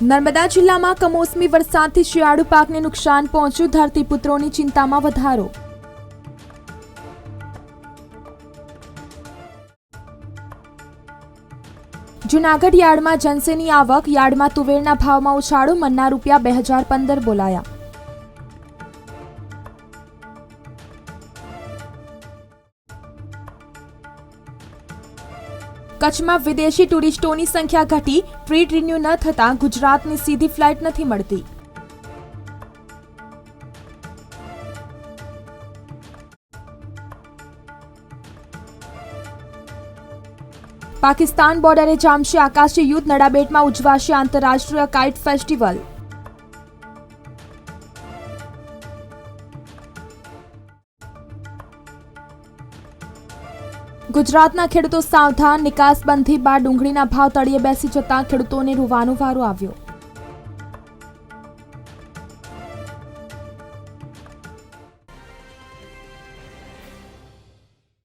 નર્મદા જિલ્લામાં કમોસમી વરસાદથી શિયાળુ પાકને નુકસાન પહોંચ્યું, ધરતીપુત્રોની ચિંતામાં વધારો। જૂનાગઢ યાર્ડમાં જનસેની આવક, યાર્ડમાં તુવેરના ભાવમાં ઉછાળો, મનના રૂપિયા 2015 બોલાયા। કચ્છમાં વિદેશી ટુરિસ્ટોની સંખ્યા ઘટી, ટ્રીટ રિન્યુ ન થતાં ગુજરાતની સીધી ફ્લાઇટ નથી મળતી। પાકિસ્તાન બોર્ડરે જામશે આકાશી યુદ્ધ, નડાબેટમાં ઉજવાશે આંતરરાષ્ટ્રીય કાઇટ ફેસ્ટિવલ। ગુજરાતના ખેડૂતો સાવધાન, નિકાસબંધી બાદ ડુંગળીના ભાવ તળિયે બેસી જતા ખેડૂતોને રૂવાનો વારો આવ્યો।